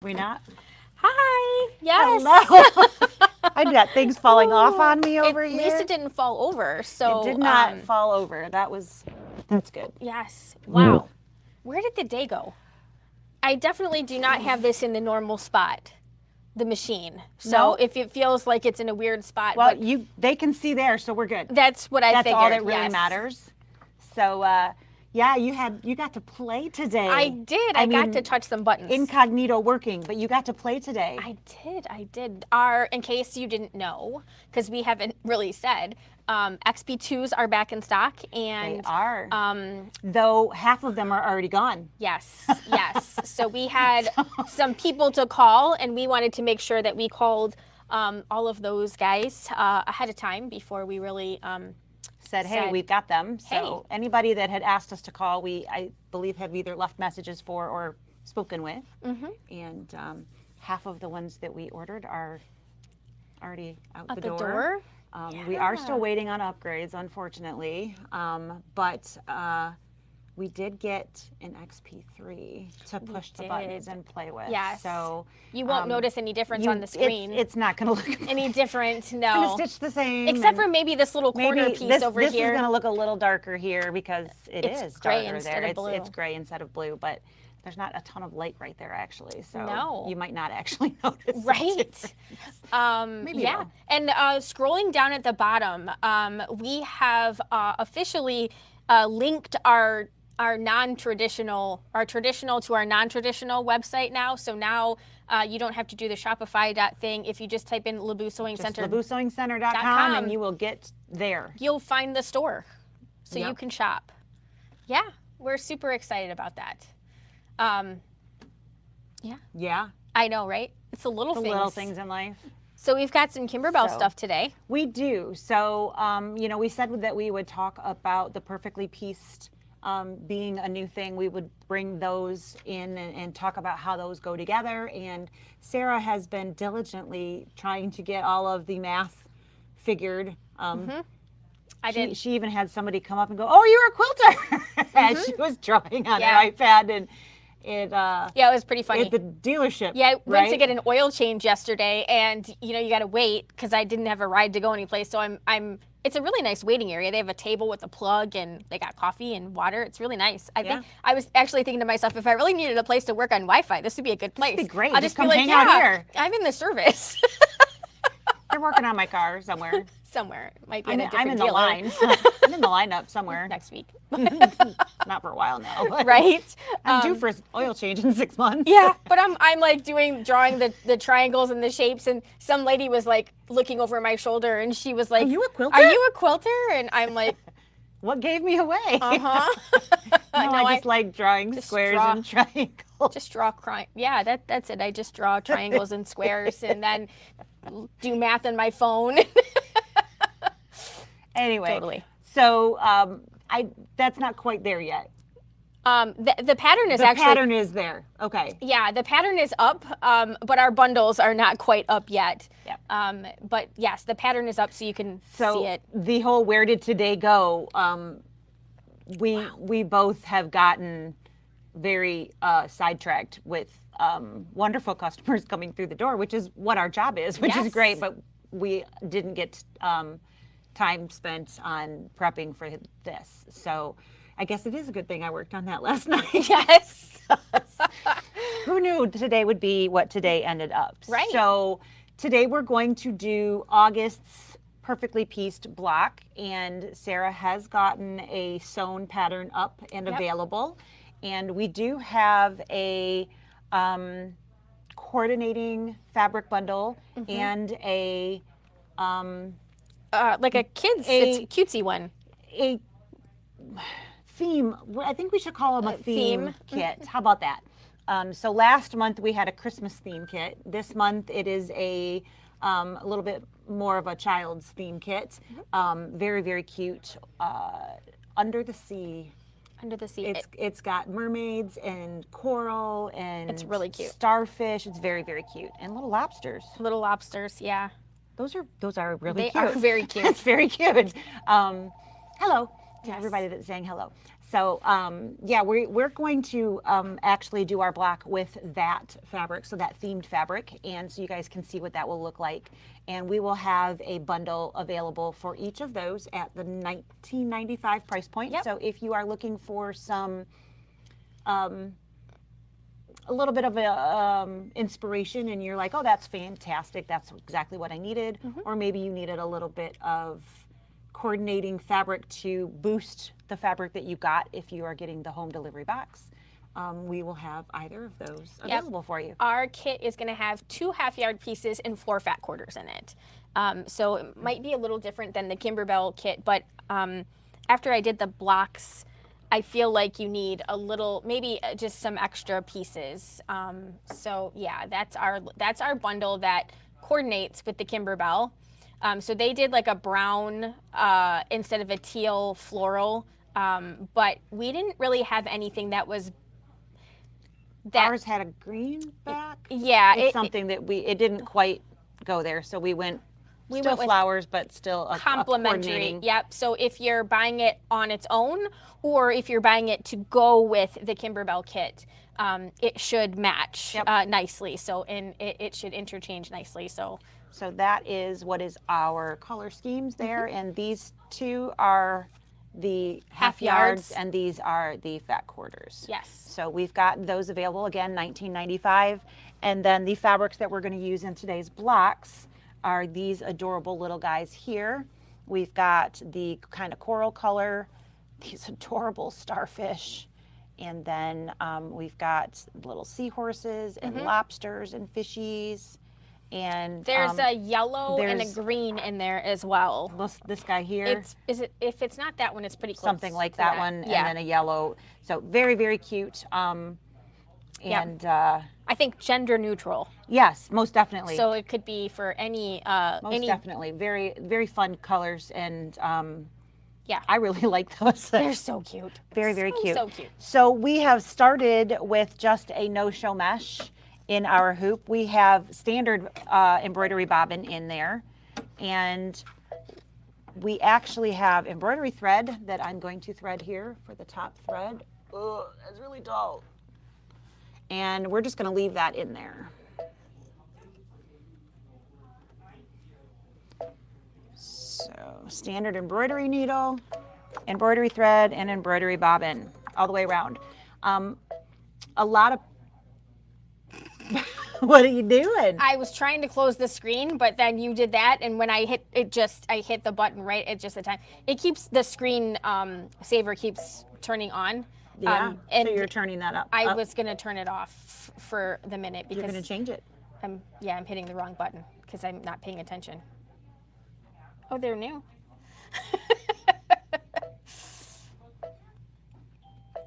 We not? Hi. Yes. Hello. I got things falling off on me over At here. least it didn't fall over. So It did not fall over. That's good. Yes. Wow. Where did the day go? I definitely do not have this in the normal spot, the machine. So No? if it feels like it's in a weird spot, Well, but they can see there, so we're good. that's what I That's figured. all that really yes. matters. So, yeah, you got to play today. I did. I got to touch some buttons. Incognito working, but you got to play today. I did. In case you didn't know, because we haven't really said, XP2s are back in stock, and They are. Though half of them are already gone. Yes. So we had some people to call, and we wanted to make sure that we called all of those guys ahead of time before we really said, hey, we've got them. So hey. anybody that had asked us to call, I believe, have either left messages for or spoken with. Mm-hmm. And half of the ones that we ordered are already out the door. door. We are still waiting on upgrades, unfortunately. But we did get an XP3 to push the buttons and play with. Yes. So you won't notice any difference on the screen. It's not going to look any different. No. It's going to stitch the same. Except for maybe this little corner piece over here. This is going to look a little darker here because it's gray darker instead there. of blue. It's gray instead of blue, but there's not a ton of light right there actually. So you might not actually notice. Right. Maybe yeah. And scrolling down at the bottom, we have officially linked our traditional to our non-traditional website now. So now you don't have to do the Shopify thing. If you just type in Leabu Sewing Center, LeabuSewingCenter.com, and you will get there. You'll find the store, so you can shop. Yeah, we're super excited about that. Yeah. I know, right? It's the little things in life. So we've got some Kimberbell stuff today. We do. So, we said that we would talk about the perfectly pieced being a new thing. We would bring those in and talk about how those go together. And Sarah has been diligently trying to get all of the math figured. She even had somebody come up and go, "Oh, you're a quilter," as she was drawing on her iPad, and it was pretty funny at the dealership. Yeah, I went to get an oil change yesterday, and you got to wait because I didn't have a ride to go anyplace. So it's a really nice waiting area. They have a table with a plug, and they got coffee and water. It's really nice. I think I was actually thinking to myself, if I really needed a place to work on Wi-Fi, this would be a good place. It'd be great. I'll just be like, hang out here. I'm in the service. You're working on my car somewhere. Somewhere. Might be in a different I'm in the line. I'm in the lineup somewhere. Next week. Not for a while now. But right? I'm due for oil change in 6 months. Yeah, but I'm like drawing the triangles and the shapes, and some lady was like looking over my shoulder, and she was like, "Are you a quilter? Are you a quilter?" And I'm like, "What gave me away?" Uh-huh. No, I just like drawing squares and triangles. Just draw Yeah, that's it. I just draw triangles and squares, and then do math on my phone. Anyway, totally. So that's not quite there yet. The pattern is the pattern is there. Okay. Yeah, the pattern is up, but our bundles are not quite up yet. Yeah. But yes, the pattern is up, so you can see it. The whole "where did today go?" We both have gotten very sidetracked with wonderful customers coming through the door, which is what our job is, which is great. But we didn't get time spent on prepping for this, so I guess it is a good thing I worked on that last night. Yes. Who knew today would be what today ended up? Right. So today we're going to do August's perfectly pieced block, and Sarah has gotten a sewn pattern up and available, and we do have a coordinating fabric bundle and a like a kid's, it's a cutesy one. A theme, I think we should call them a theme kit. How about that? So last month we had a Christmas theme kit. This month it is a little bit more of a child's theme kit. Very, very cute. Under the sea. Under the sea. It's got mermaids and coral and it's really cute. Starfish. It's very, very cute. And little lobsters. Little lobsters, yeah. Those are really cute. They are very cute. It's very cute. Hello to everybody that's saying hello. So yeah, we're going to actually do our block with that fabric, so that themed fabric, and so you guys can see what that will look like. And we will have a bundle available for each of those at the $19.95 price point. Yep. So if you are looking for some a little bit of a inspiration, and you're like, oh, that's fantastic, that's exactly what I needed, or maybe you needed a little bit of coordinating fabric to boost the fabric that you got if you are getting the home delivery box, we will have either of those available for you. Our kit is going to have 2 half-yard pieces and 4 fat quarters in it. So it might be a little different than the Kimberbell kit, but after I did the blocks, I feel like you need a little, maybe just some extra pieces. So yeah, that's our bundle that coordinates with the Kimberbell. So they did like a brown instead of a teal floral, but we didn't really have anything that was Ours had a green back. Yeah, it's something that it didn't quite go there, so we went with flowers, but still a complementary. Yep. So if you're buying it on its own, or if you're buying it to go with the Kimberbell kit, it should match nicely. So it should interchange nicely. So that is what is our color schemes there, and these 2 are the half yards, and these are the fat quarters. Yes. So we've got those available, again, $19.95, and then the fabrics that we're going to use in today's blocks are these adorable little guys here. We've got the kind of coral color, these adorable starfish, and then we've got little seahorses and lobsters and fishies. And there's a yellow and a green in there as well. This guy here. If it's not that one, it's pretty close. Something like that one, and then a yellow. So very, very cute. And I think gender neutral. Yes, most definitely. So it could be for any definitely. Very, very fun colors, and yeah, I really like those. They're so cute. Very, very cute. So cute. So we have started with just a no-show mesh in our hoop. We have standard embroidery bobbin in there, and we actually have embroidery thread that I'm going to thread here for the top thread. Oh, that's really dull. And we're just going to leave that in there. So standard embroidery needle, embroidery thread, and embroidery bobbin all the way around. A lot of what are you doing? I was trying to close the screen, but then you did that, and when I hit it, I hit the button right at just the time. It keeps the screen saver keeps turning on. Yeah. And so you're turning that up. I was gonna turn it off for the minute because you're gonna change it. I'm hitting the wrong button because I'm not paying attention. Oh, they're new.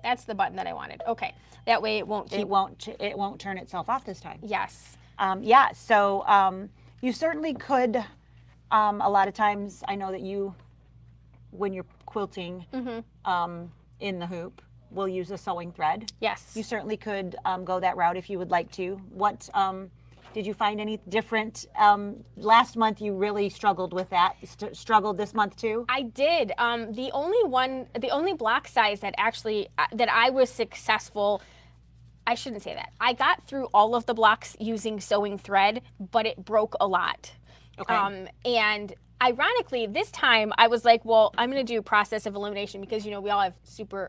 That's the button that I wanted. Okay, that way it won't keep. It won't turn itself off this time. Yes. Yeah. So you certainly could. A lot of times, I know that when you're quilting in the hoop, will use a sewing thread. Yes. You certainly could go that route if you would like to. What did you find any different? Last month you really struggled with that. Struggled this month too? I did. The only block size that actually that I was successful. I shouldn't say that. I got through all of the blocks using sewing thread, but it broke a lot. Okay. And ironically, this time I was like, well, I'm going to do process of elimination because, we all have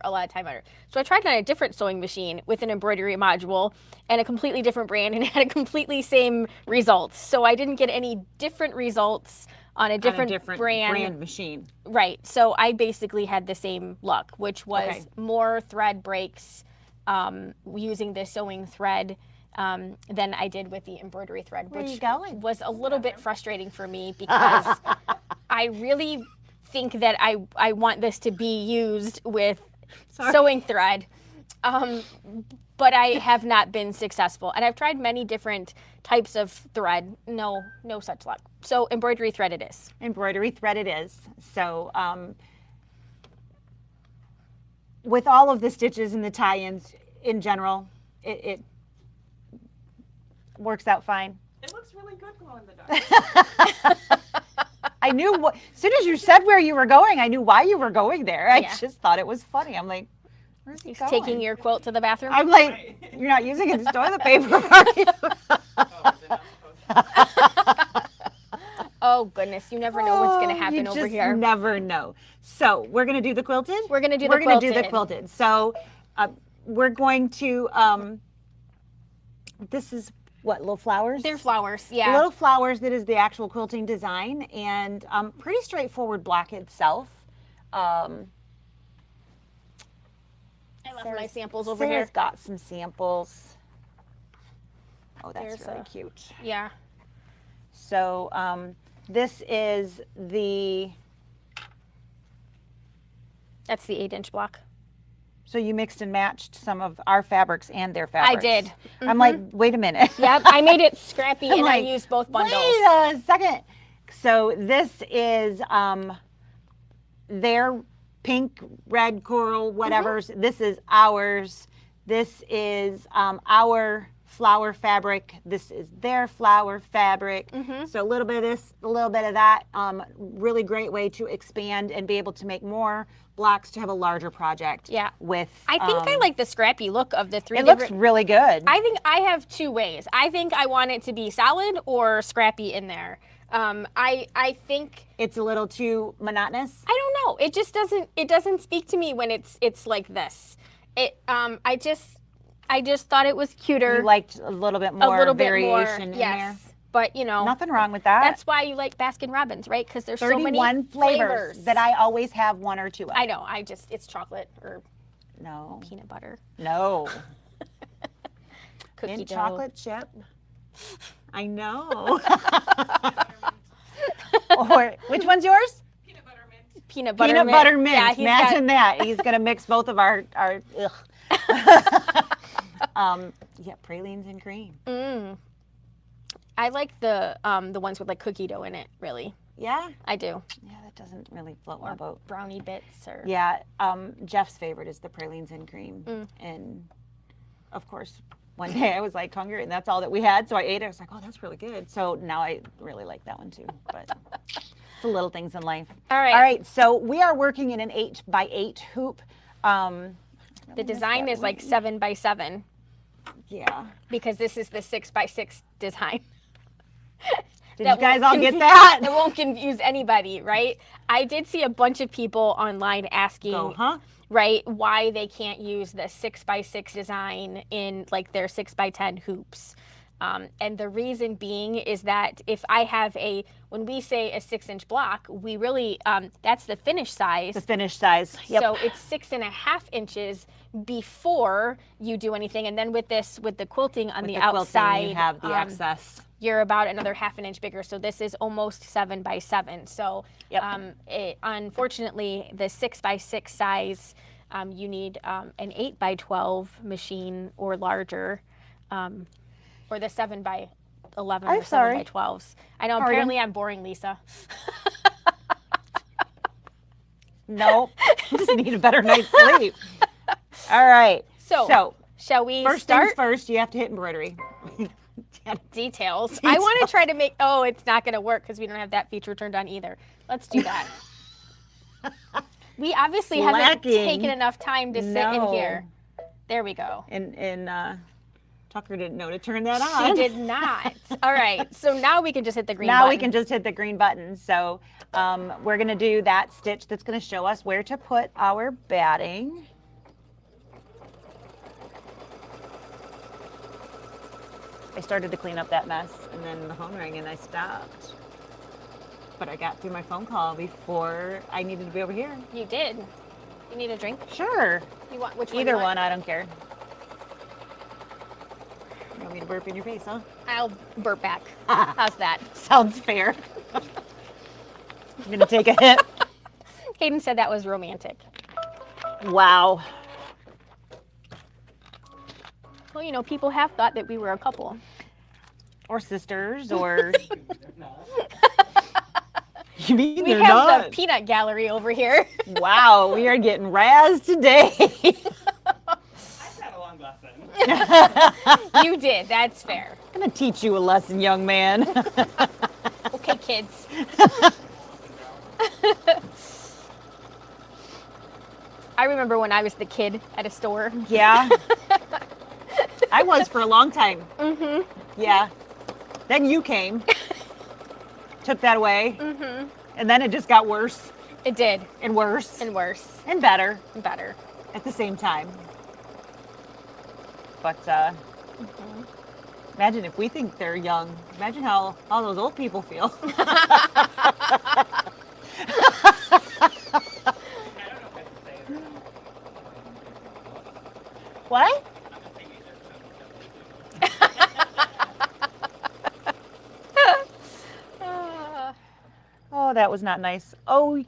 a lot of time on it. So I tried on a different sewing machine with an embroidery module and a completely different brand, and it had a completely same results. So I didn't get any different results on a different brand machine. Right. So I basically had the same luck, which was more thread breaks using the sewing thread than I did with the embroidery thread, which was a little bit frustrating for me because I really think that I want this to be used with sewing thread, but I have not been successful. And I've tried many different types of thread. No such luck. So embroidery thread it is. Embroidery thread it is. So with all of the stitches and the tie-ins in general, it works out fine. It looks really good glow in the dark. I knew as soon as you said where you were going, I knew why you were going there. I just thought it was funny. I'm like, Where's he He's going? taking your quilt to the bathroom. I'm like, you're not using it as toilet paper, are you? Oh goodness, you never know what's going to Oh, happen you over just here. never know. So we're gonna do the quilted. We're gonna do the We're gonna do the quilted. quilted. So we're going to. This is what, little flowers. They're flowers, yeah. Little flowers. That is the actual quilting design, and pretty straightforward block itself. I left my samples over Sarah's here. got some samples. Oh, that's There's really a- cute. Yeah. So this is the. That's the 8-inch block. So you mixed and matched some of our fabrics and their fabrics. I did. I'm like, wait a minute. Yep, I made it scrappy and like, I used both bundles. Wait a second. So this is their pink, red, coral, whatever's. This is ours. This is our flower fabric. This is their flower fabric. So a little bit of this, a little bit of that. Really great way to expand and be able to make more blocks to have a larger project. Yeah. With I think I like the scrappy look of the 3 it different. looks really good. I think I have 2 ways. I think I want it to be solid or scrappy in there. I think It's a little too monotonous. I don't know. It just doesn't speak to me when it's like this. I just thought it was cuter. You liked a little bit a more little bit more. variation in Yes. there. But you know, Nothing wrong with that. that's why you like Baskin Robbins, right? Because there's so many 31 flavors that I always have 1 or 2 of. I know. It's chocolate or No. peanut butter, No. cookie Mint dough. chocolate chip. I know. Or which one's yours? Peanut butter mint. Peanut butter Peanut mint. butter mint. Yeah, he's Imagine got, that. He's gonna mix both of our ugh. Yeah, pralines and cream. I like the ones with like cookie dough in it. Really, Yeah. I do. Yeah, that doesn't really float my boat. Brownie bits or Yeah, Jeff's favorite is the pralines and cream. Mm. And of course, one day I was like hungry and that's all that we had. So I ate it. I was like, oh, that's really good. So now I really like that one too. But it's the little things in life. All right. All right. So we are working in an 8x8 hoop. The design is like 7 by 7 Yeah. because this is the 6 by 6 design. Did That you guys won't all get confuse- that? That won't confuse anybody, right? I did see a bunch of people online asking, Go, huh? right, why they can't use the 6 by 6 design in like their 6 by 10 hoops. And the reason being is that if I have when we say a 6-inch block, we really, that's the finished size. The finished size. Yep. So it's 6.5 inches before you do anything. And then with the quilting on With the quilting, outside, you have the excess. you're about another 1/2 inch bigger. So this is almost 7 by 7. So Yep. unfortunately, the 6 by 6 size, you need an 8 by 12 machine or larger, or the 7 by 11 I'm or 7 by sorry. 12s. I know, Pardon? apparently I'm boring, Lisa. Nope. Just need a better night's sleep. All right. So, shall we first start? things first, you have to hit embroidery. Details. I want to try to make, it's not going to work because we don't have that feature turned on either. Let's do that. We obviously haven't Slacking. taken enough time to sit in No. here. There we go. And Tucker didn't know to turn that She on. did not. All right. So now we can just hit the green Now we button. can just hit the green button. So we're going to do that stitch that's going to show us where to put our batting. I started to clean up that mess and then the phone rang and I stopped. But I got through my phone call before I needed to be over here. You did. You need a drink? Sure. You want which one? Either you want? one, I don't care. You want me to burp in your face, huh? I'll burp back. How's that? Sounds fair. I'm going to take a hit. Hayden said that was romantic. Wow. Well, you know, people have thought that we were a couple. Or sisters, or... You mean We they're have not? the peanut gallery over here. Wow, we are getting razzed today. I've had a long lesson. You did. That's fair. I'm going to teach you a lesson, young man. Okay, kids. I remember when I was the kid at a store. Yeah. I was for a long time. Mm-hmm. Yeah. Then you came. Took that away. Mm-hmm. And then it just got worse It did. and worse And worse. and better And better. at the same time. But imagine if we think they're young. Imagine how all those old people feel. I don't know if I can say it. What? I'm just saying it Oh, that was not nice. Oh,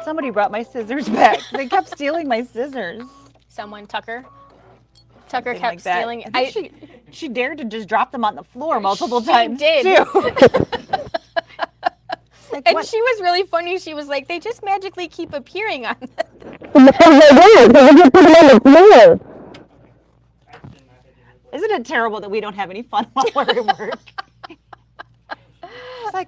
somebody brought my scissors back. They kept stealing my scissors. Someone, Tucker. Tucker Something kept like that. stealing. I think she dared to just drop them on the floor multiple She times did. too. Like, And what? she was really funny. She was like, they just magically keep appearing on them. Isn't it terrible that we don't have any fun while we're at work? It's like,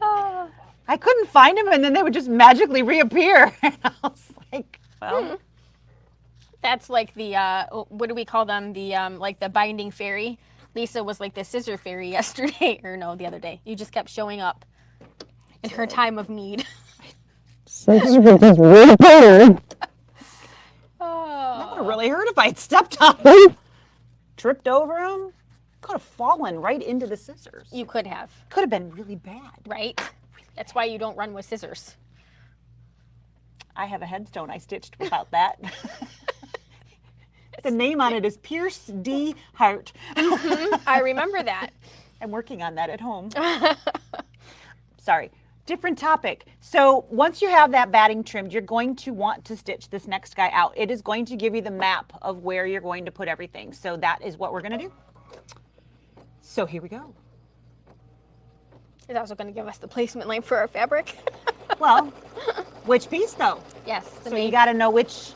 I couldn't find them, and then they would just magically reappear. And I was like, well, That's like the, what do we call them? The, like the binding fairy. Lisa was like the scissor fairy yesterday, or no, the other day. You just kept showing up in her time of need. that would Oh. have really hurt if I had stepped on them, tripped over them. Could have fallen right into the scissors. You could have, Could have been really bad. right? That's why you don't run with scissors. I have a headstone I stitched without that. The name on it is Pierce D. Hart. I remember that. I'm working on that at home. Sorry. Different topic. So once you have that batting trimmed, you're going to want to stitch this next guy out. It is going to give you the map of where you're going to put everything. So that is what we're going to do. So here we go. It's also going to give us the placement line for our fabric. Well, which piece though? Yes. The So main- you got to know which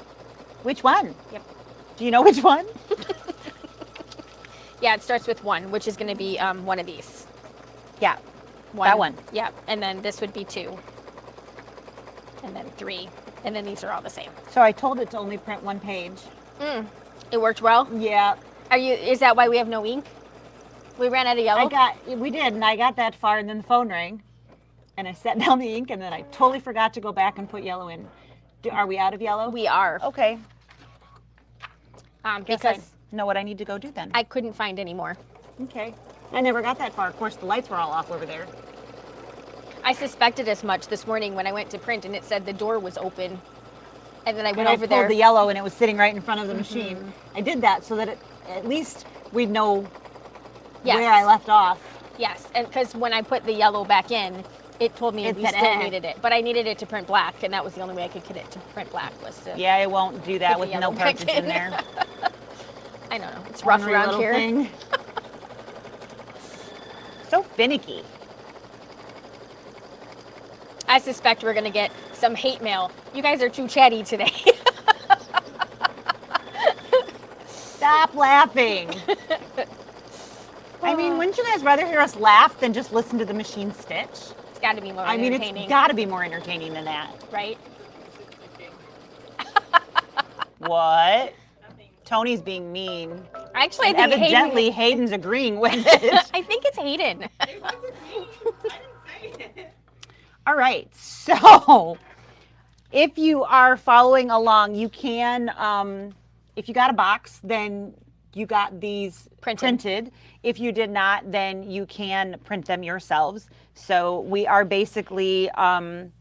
one. Yep. Do you know which one? Yeah, it starts with 1, which is going to be one of these. Yeah. That one. Yeah, and then this would be 2. And then 3. And then these are all the same. So I told it to only print one page. It worked well. Yeah. Is that why we have no ink? We ran out of yellow? We did, and I got that far, and then the phone rang, and I set down the ink, and then I totally forgot to go back and put yellow in. Are we out of yellow? We are. Okay. Guess Because I know what I need to go do then. I couldn't find any more. Okay. I never got that far. Of course, the lights were all off over there. I suspected as much this morning when I went to print and it said the door was open. And then I went And I over pulled there. the yellow, and it was sitting right in front of the machine. I did that so that at least we'd know Yes. where I left off. Yes, and because when I put the yellow back in, it told me It we said, still eh. needed it. But I needed it to print black, and that was the only way I could get it to print black was to. Yeah, it won't do that Put the with yellow no back cartridge in in. there. I don't know. It's rough Ornery around little here. thing. So finicky. I suspect we're going to get some hate mail. You guys are too chatty today. Stop laughing. I mean, wouldn't you guys rather hear us laugh than just listen to the machine stitch? It's got to be more I mean, entertaining, it's got to be more entertaining than that. right? What? Nothing. Tony's being mean. Actually, I And think evidently, Hayden's agreeing with it. I think it's Hayden. It wasn't me. I didn't say it. All right, so if you are following along, you can, if you got a box, then you got these printed. If you did not, then you can print them yourselves. So we are basically in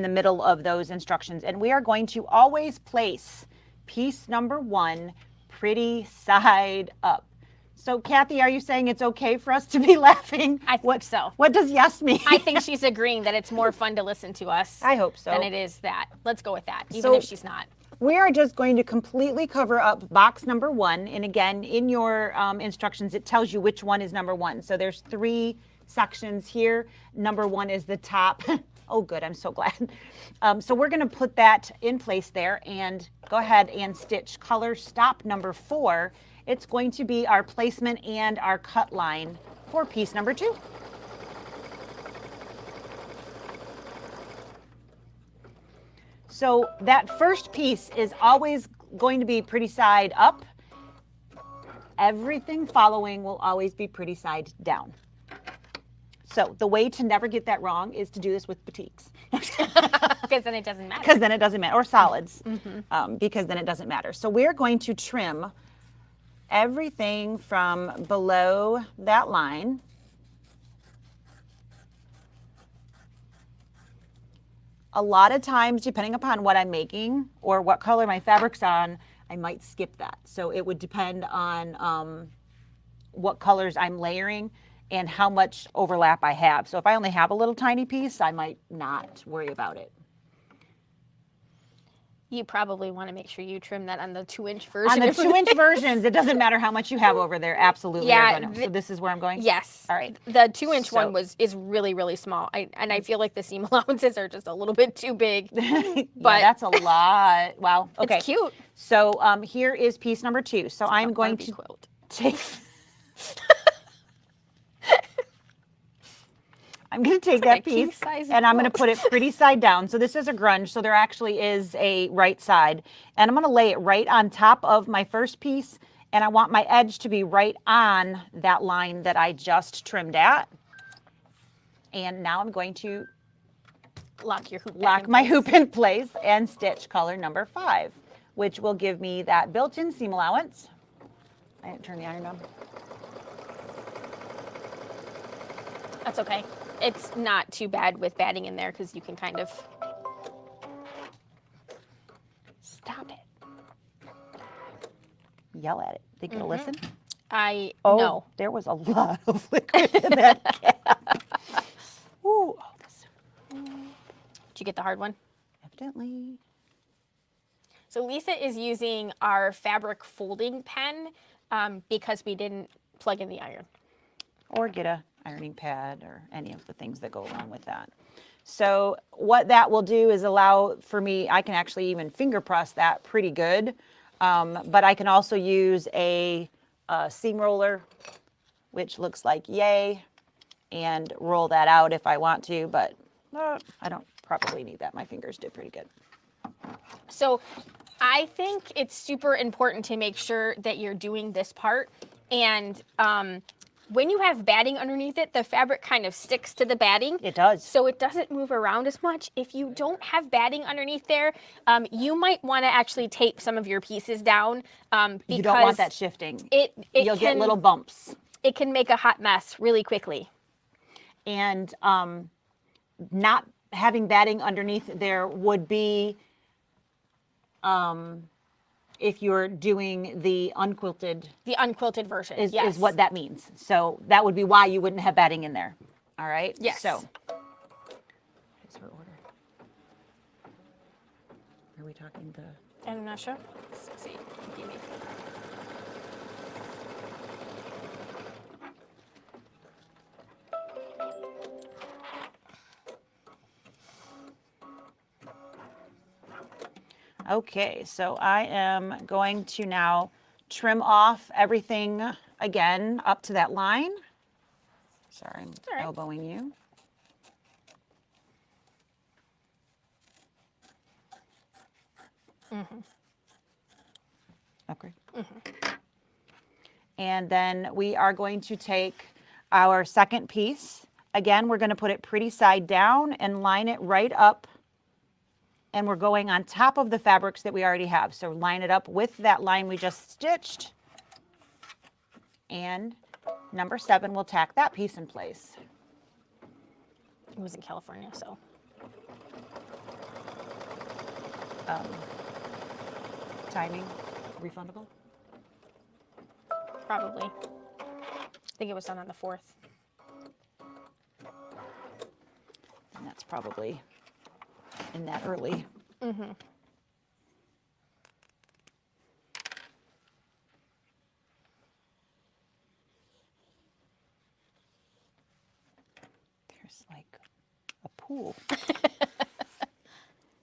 the middle of those instructions, and we are going to always place piece number 1 pretty side up. So Kathy, are you saying it's okay for us to be laughing? I think so. What does yes mean? I think she's agreeing that it's more fun to listen to us I hope so. than it is that. Let's go with that, even So- if she's not. We are just going to completely cover up box number 1. And again, in your instructions, it tells you which one is number 1. So there's 3 sections here. Number 1 is the top. Oh, good. I'm so glad. So we're going to put that in place there and go ahead and stitch color stop number 4. It's going to be our placement and our cut line for piece number 2. So that first piece is always going to be pretty side up. Everything following will always be pretty side down. So the way to never get that wrong is to do this with batiks. Because then it doesn't matter. Because then it doesn't matter, or solids, because then it doesn't matter. So we're going to trim everything from below that line. A lot of times, depending upon what I'm making or what color my fabric's on, I might skip that. So it would depend on what colors I'm layering and how much overlap I have. So if I only have a little tiny piece, I might not worry about it. You probably want to make sure you trim that on the 2-inch version. On the 2-inch versions, it doesn't matter how much you have over there. Absolutely. Yeah, are gonna- so this is where I'm going? Yes. All right. The 2-inch So- one is really, really small. I feel like the seam allowances are just a little bit too big. Yeah, But- that's a lot. Wow. Okay. It's cute. So here is piece number 2. So I'm going Barbie to quilt. take... I'm going to take that like a king piece size and I'm going to quilt. put it pretty side down. So this is a grunge, so there actually is a right side. And I'm going to lay it right on top of my first piece, and I want my edge to be right on that line that I just trimmed at. And now I'm going to Lock your hoop. back lock in my place. hoop in place and stitch color number 5, which will give me that built-in seam allowance. I didn't turn the iron on. That's okay. It's not too bad with batting in there because you can kind of. Stop it. Yell at it. Think it'll listen? Oh, Oh, no. there was a lot of liquid in that cap. Ooh, oh, this Did you get the hard one? evidently. So Lisa is using our fabric folding pen because we didn't plug in the iron. Or get a ironing pad or any of the things that go along with that. So what that will do is allow for me, I can actually even finger press that pretty good. But I can also use a seam roller, which looks like yay, and roll that out if I want to, but I don't probably need that. My fingers did pretty good. So I think it's super important to make sure that you're doing this part. And when you have batting underneath it, the fabric kind of sticks to the batting. It does. So it doesn't move around as much. If you don't have batting underneath there, you might want to actually tape some of your pieces down because You don't want that shifting. You'll get little bumps. It can make a hot mess really quickly. And not having batting underneath there would be if you're doing the unquilted The unquilted version, is yes. what that means. So that would be why you wouldn't have batting in there. All right? Yes. So, what is her order? Are we talking the... I'm not sure. Let's see. Give me. Okay, so I am going to now trim off everything again up to that line. Sorry, I'm All right. elbowing you. Okay. And then we are going to take our second piece. Again, we're going to put it pretty side down and line it right up. And we're going on top of the fabrics that we already have. So line it up with that line we just stitched. And number 7, we'll tack that piece in place. It was in California, so. Timing, refundable? Probably. I think it was done on the 4th. And that's probably in that early. Mm-hmm. There's like a pool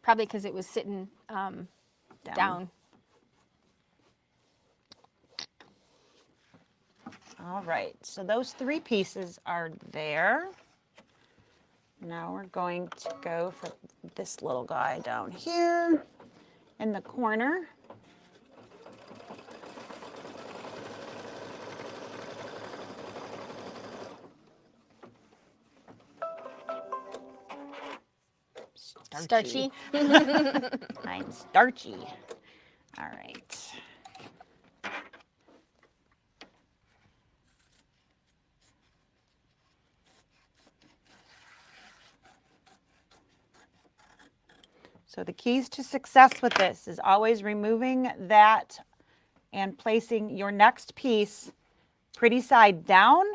Probably because it was sitting down. All right, so those 3 pieces are there. Now we're going to go for this little guy down here in the corner. Starchy. I'm starchy. All right. So the keys to success with this is always removing that and placing your next piece pretty side down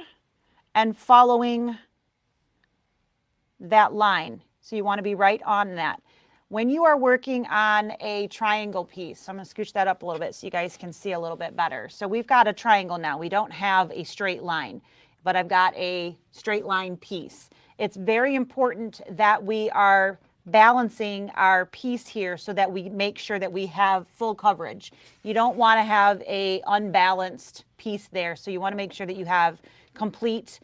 and following that line. So you want to be right on that. When you are working on a triangle piece, I'm going to scooch that up a little bit so you guys can see a little bit better. So we've got a triangle now. We don't have a straight line, but I've got a straight line piece. It's very important that we are balancing our piece here so that we make sure that we have full coverage. You don't want to have a unbalanced piece there. So you want to make sure that you have complete,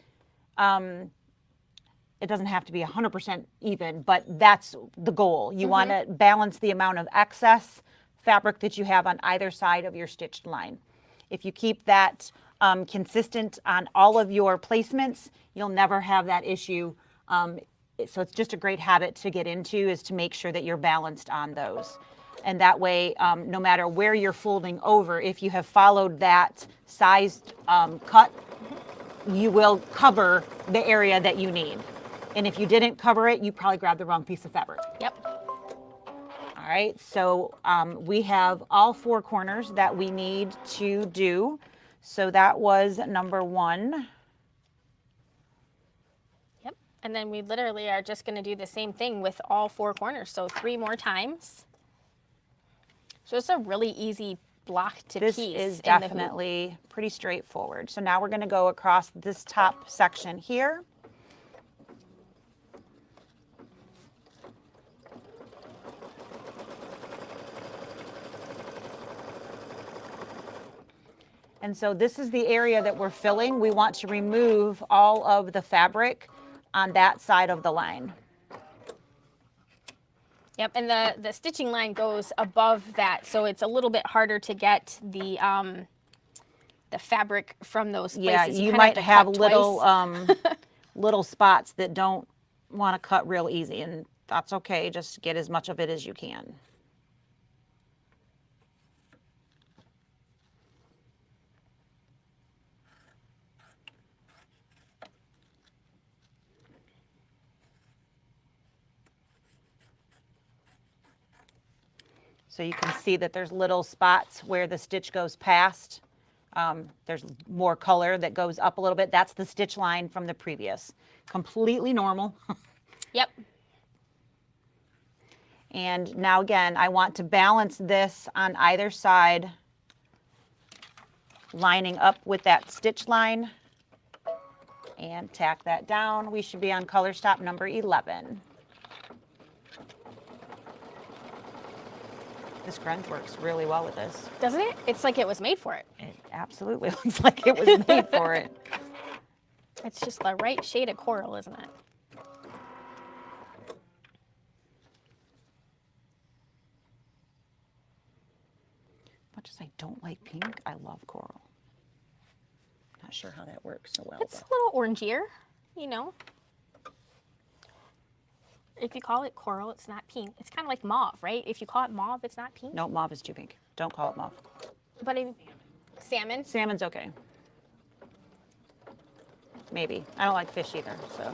it doesn't have to be 100% even, but that's the goal. You want to balance the amount of excess fabric that you have on either side of your stitched line. If you keep that consistent on all of your placements, you'll never have that issue. So it's just a great habit to get into, is to make sure that you're balanced on those. And that way, no matter where you're folding over, if you have followed that sized cut, you will cover the area that you need. And if you didn't cover it, you probably grabbed the wrong piece of fabric. Yep. All right, so we have all 4 corners that we need to do. So that was number 1. Yep. And then we literally are just going to do the same thing with all 4 corners. So 3 more times. So it's a really easy block to This piece. is in the hoop. definitely pretty straightforward. So now we're going to go across this top section here. And so this is the area that we're filling. We want to remove all of the fabric on that side of the line. Yep, and the stitching line goes above that, so it's a little bit harder to get the fabric from those places. Yeah, you kinda might to have cut little twice. little spots that don't want to cut real easy, and that's okay. Just get as much of it as you can. So you can see that there's little spots where the stitch goes past. There's more color that goes up a little bit. That's the stitch line from the previous. Completely normal. Yep. And now again, I want to balance this on either side, lining up with that stitch line, and tack that down. We should be on color stop number 11. This grunge works really well with this. Doesn't it? It's like it was made for it. It absolutely looks like it was made for it. It's just the right shade of coral, isn't it? Much as I don't like pink, I love coral. Not sure how that works so well. It's a little orangier, you know. If you call it coral, it's not pink. It's kind of like mauve, right? If you call it mauve, it's not pink. No, mauve is too pink. Don't call it mauve. But in salmon. Salmon's okay. Maybe. I don't like fish either, so.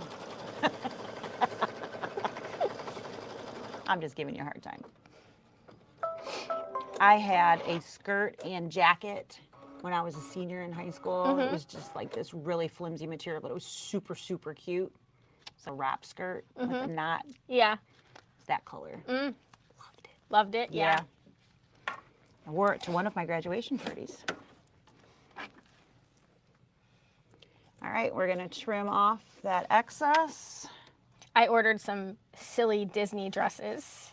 I'm just giving you a hard time. I had a skirt and jacket when I was a senior in high school. It was just like this really flimsy material, but it was super, super cute. It's a wrap skirt with a knot. Yeah. It's that color. Mm. Loved it. Loved it. Yeah. I wore it to one of my graduation parties. All right, we're gonna trim off that excess. I ordered some silly Disney dresses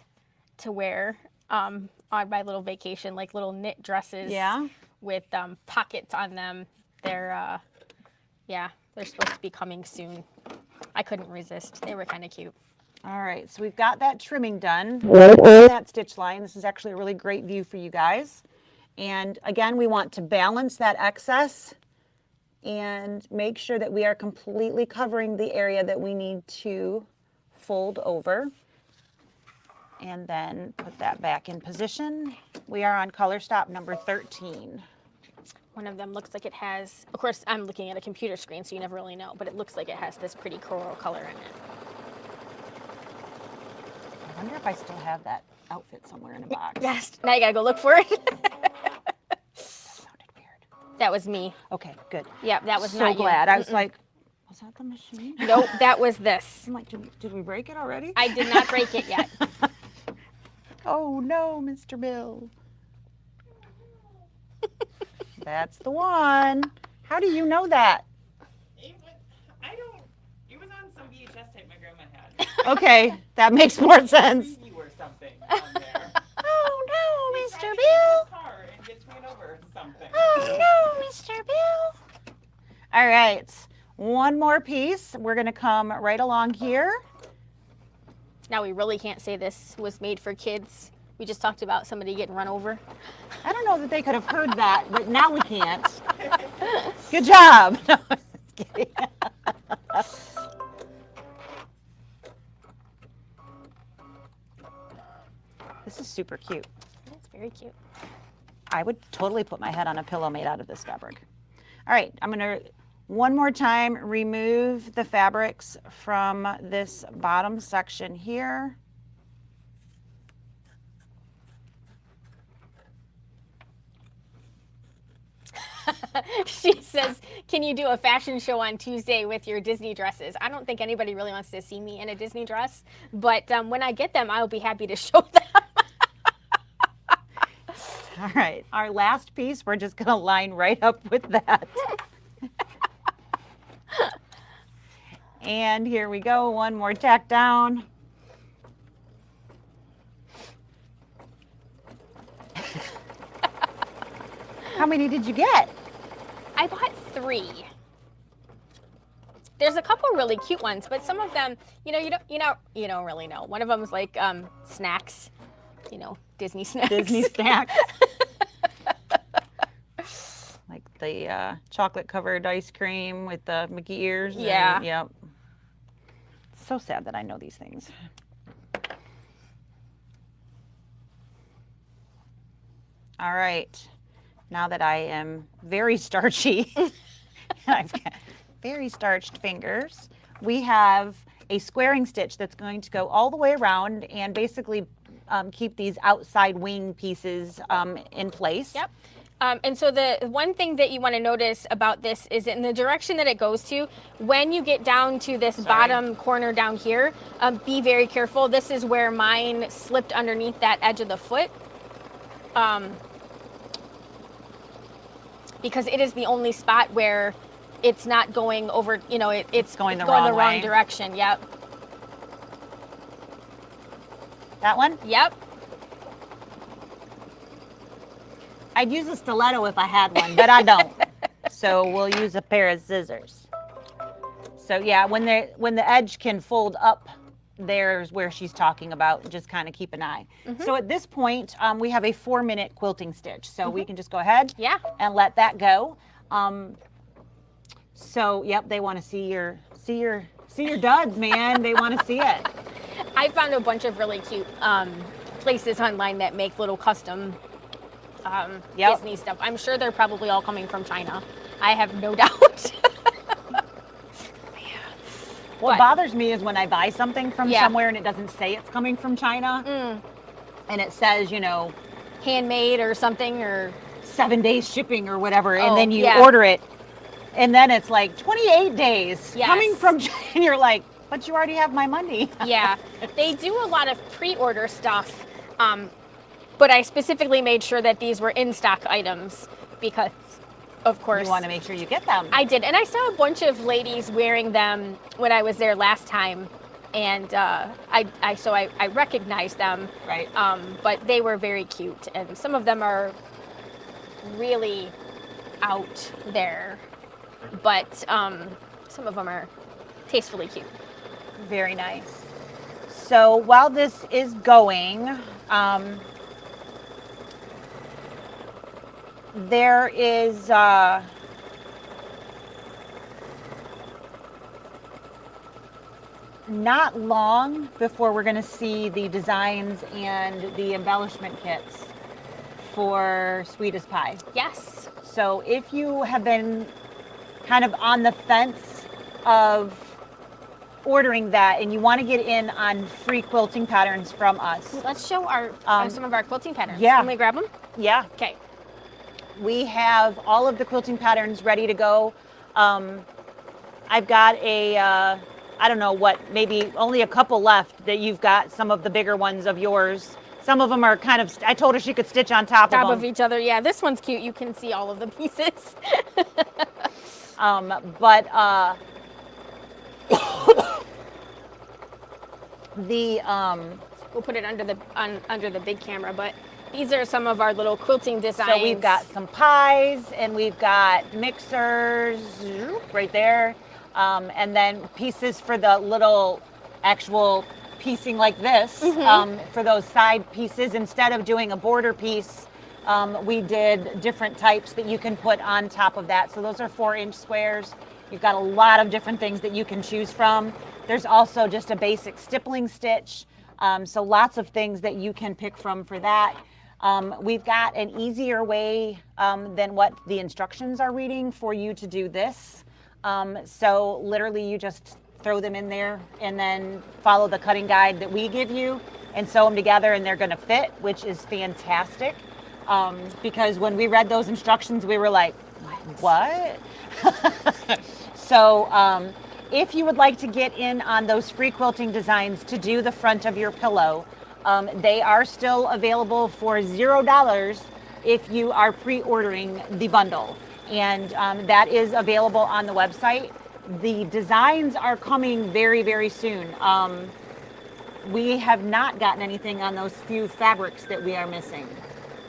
to wear on my little vacation, like little knit dresses. Yeah. With pockets on them. They're, yeah, they're supposed to be coming soon. I couldn't resist. They were kind of cute. All right, so we've got that trimming done. That stitch line. This is actually a really great view for you guys. And again, we want to balance that excess and make sure that we are completely covering the area that we need to fold over. And then put that back in position. We are on color stop number 13. One of them looks like it has, of course, I'm looking at a computer screen, so you never really know, but it looks like it has this pretty coral color in it. I wonder if I still have that outfit somewhere in a box. Yes. Now you gotta go look for it. That sounded weird. That was me. Okay, good. Yep, that was So not glad. you. I was like, was that the machine? Nope, that was this. I'm like, did we break it already? I did not break it yet. Oh no, Mr. Bill. That's the one. How do you know that? It was on some VHS tape my grandma had. Okay, that makes more sense. Preview or something on there. Oh no, He Mr. tried to get in Bill. his car and gets ran over or something. Oh no, Mr. Bill. All right, one more piece. We're gonna come right along here. Now we really can't say this was made for kids. We just talked about somebody getting run over. I don't know that they could have heard that, but now we can't. Good job. No, I'm just kidding. This is super cute. That's very cute. I would totally put my head on a pillow made out of this fabric. All right, I'm gonna, one more time, remove the fabrics from this bottom section here. She says, can you do a fashion show on Tuesday with your Disney dresses? I don't think anybody really wants to see me in a Disney dress, but when I get them, I'll be happy to show them. All right, our last piece, we're just gonna line right up with that. And here we go, one more tack down. How many did you get? I bought 3. There's a couple really cute ones, but some of them, you don't really know. One of them is like snacks, Disney snacks. Disney snacks. Like the chocolate covered ice cream with the Mickey ears. Yeah. Yep. It's so sad that I know these things. All right. Now that I am very starchy, I've got very starched fingers, we have a squaring stitch that's going to go all the way around and basically keep these outside wing pieces in place. Yep. And so the one thing that you want to notice about this is in the direction that it goes to, when you get down to this bottom corner down here, be very careful. This is where mine slipped underneath that edge of the foot. Because it is the only spot where it's not going over, it's going the wrong wrong way. direction. Yep. That one? Yep. I'd use a stiletto if I had one, but I don't. So we'll use a pair of scissors. So yeah, when the edge can fold up, there's where she's talking about. Just kind of keep an eye. So at this point, we have a 4-minute quilting stitch. So we can just go ahead Yeah. and let that go. So yep, they want to see your duds, man. They want to see it. I found a bunch of really cute places online that make little custom Yep. Disney stuff. I'm sure they're probably all coming from China. I have no doubt. What But- bothers me is when I buy something from Yeah. somewhere and it doesn't say it's coming from China, and it says, Handmade or something, or 7 days shipping or whatever, and Oh, then you yeah. order it, and then it's like 28 days Yes. coming from China, and you're like, but you already have my money. yeah. They do a lot of pre-order stuff, but I specifically made sure that these were in-stock items because, of course, You want to make sure you get them. I did. And I saw a bunch of ladies wearing them when I was there last time, and I recognized them. Right. But they were very cute, and some of them are really out there, but some of them are tastefully cute. Very nice. So while this is going, there is I not long before we're going to see the designs and the embellishment kits for Sweetest Pie. Yes. So if you have been kind of on the fence of ordering that and you want to get in on free quilting patterns from us. Let's show our some of our quilting patterns. yeah. Can we grab them? Yeah. Okay. We have all of the quilting patterns ready to go. I've got a, I don't know what, maybe only a couple left that you've got, some of the bigger ones of yours. Some of them are kind of, I told her she could stitch on top of them. Each other. Yeah, this one's cute. You can see all of the pieces. We'll put it under the big camera, but these are some of our little quilting designs. So we've got some pies and we've got mixers right there. And then pieces for the little actual piecing like this, for those side pieces. Instead of doing a border piece, we did different types that you can put on top of that. So those are 4-inch squares. You've got a lot of different things that you can choose from. There's also just a basic stippling stitch. So lots of things that you can pick from for that. We've got an easier way than what the instructions are reading for you to do this. So literally you just throw them in there and then follow the cutting guide that we give you and sew them together and they're going to fit, which is fantastic. Because when we read those instructions, we were like, what? So if you would like to get in on those free quilting designs to do the front of your pillow, they are still available for $0 if you are pre-ordering the bundle. And that is available on the website. The designs are coming very, very soon. We have not gotten anything on those few fabrics that we are missing.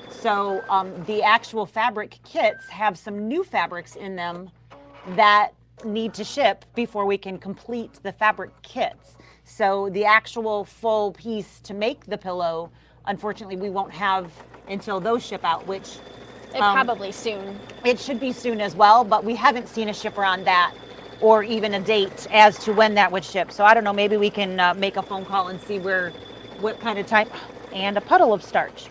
So the actual fabric kits have some new fabrics in them that need to ship before we can complete the fabric kits. So the actual full piece to make the pillow, unfortunately, we won't have until those ship out, which probably soon. It should be soon as well, but we haven't seen a shipper on that or even a date as to when that would ship. So I don't know, maybe we can make a phone call and see what kind of time, and a puddle of starch.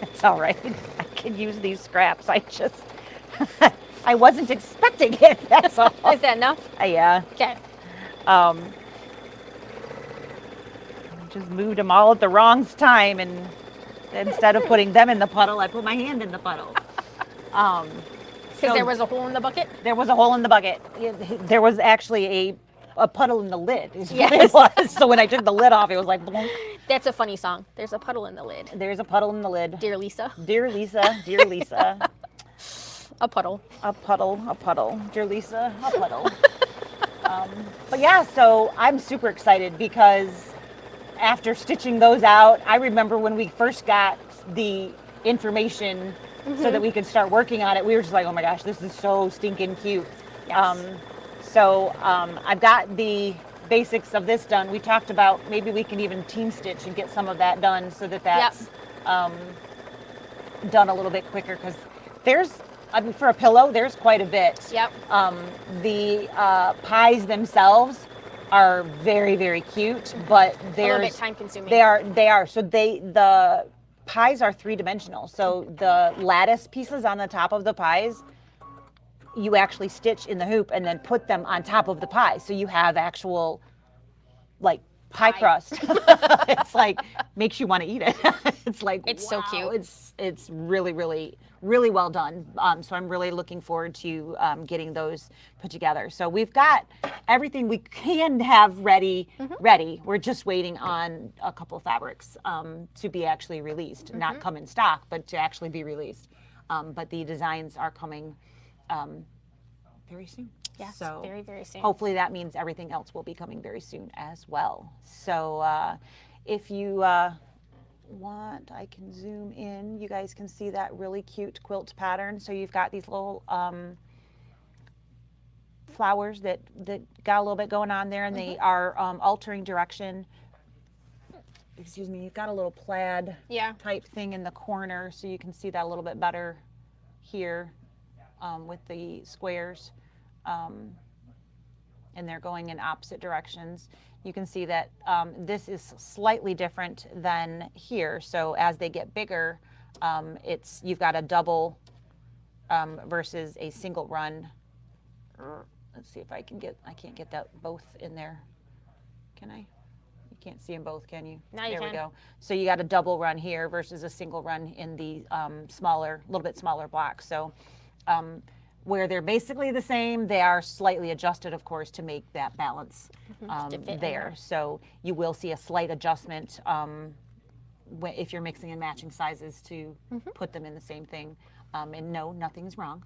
It's all right. I can use these scraps. I wasn't expecting it, that's all. Is that enough? Yeah. Okay. Just moved them all at the wrong time, and instead of putting them in the puddle, I put my hand in the puddle. Because there was a hole in the bucket? There was a hole in the bucket. There was actually a puddle in the lid. Is what Yes. it was. So when I took the lid off, it was like, blunk. That's a funny song. There's a puddle in the lid. There's a puddle in the lid. Dear Lisa. Dear Lisa, dear Lisa. A puddle. A puddle, a puddle. Dear Lisa, a puddle. But yeah, so I'm super excited because after stitching those out, I remember when we first got the information so that we could start working on it, we were just like, oh my gosh, this is so stinking cute. Yes. I've got the basics of this done. We talked about maybe we can even team stitch and get some of that done so that that's done a little bit quicker, because for a pillow, there's quite a bit. Yep. The pies themselves are very, very cute, but A little bit time consuming. they are. So the pies are 3-dimensional. So the lattice pieces on the top of the pies, you actually stitch in the hoop and then put them on top of the pie. So you have actual like pie crust. It's like makes you want to eat it. It's like, It's so wow, cute. It's really, really, really well done. So I'm really looking forward to getting those put together. So we've got everything we can have ready. We're just waiting on a couple fabrics to be actually released, not come in stock, but to actually be released. But the designs are coming very soon. Yes, so very, very soon. Hopefully that means everything else will be coming very soon as well. So if you want, I can zoom in. You guys can see that really cute quilt pattern. So you've got these little flowers that got a little bit going on there, and they are altering direction. Excuse me, you've got a little plaid type thing in the corner, so you can see that a little bit better here with the squares. and they're going in opposite directions. You can see that this is slightly different than here. So as they get bigger, you've got a double versus a single run. Let's see if I can't get that both in there. Can I? You can't see them both, can you? Now you there can. we go. So you got a double run here versus a single run in the little bit smaller block. So where they're basically the same, they are slightly adjusted, of course, to make that balance To fit in there. So you will see a slight adjustment if you're mixing and matching sizes to put them in the same thing. And no, nothing's wrong.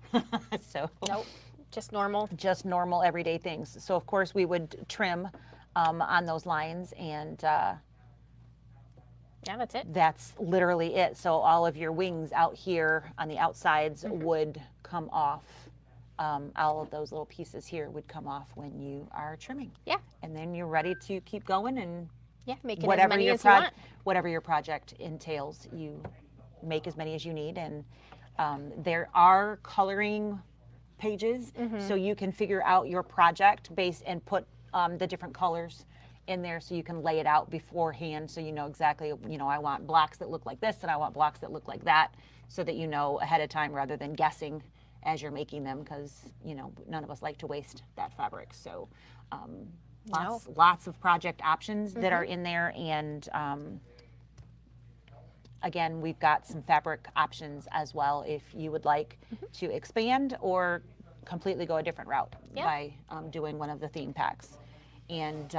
So Nope, just normal. just normal everyday things. So of course we would trim on those lines, and Yeah, that's it. that's literally it. So all of your wings out here on the outsides would come off. All of those little pieces here would come off when you are trimming. Yeah. And then you're ready to keep going, and Yeah, make it as whatever many your as you want. whatever your project entails, you make as many as you need. And there are coloring pages, so you can figure out your project base and put the different colors in there, so you can lay it out beforehand, so you know exactly, I want blocks that look like this and I want blocks that look like that, so that you know ahead of time rather than guessing as you're making them, because none of us like to waste that fabric. So lots of project options that are in there. And again, we've got some fabric options as well if you would like to expand or completely go a different route by doing one of the theme packs. And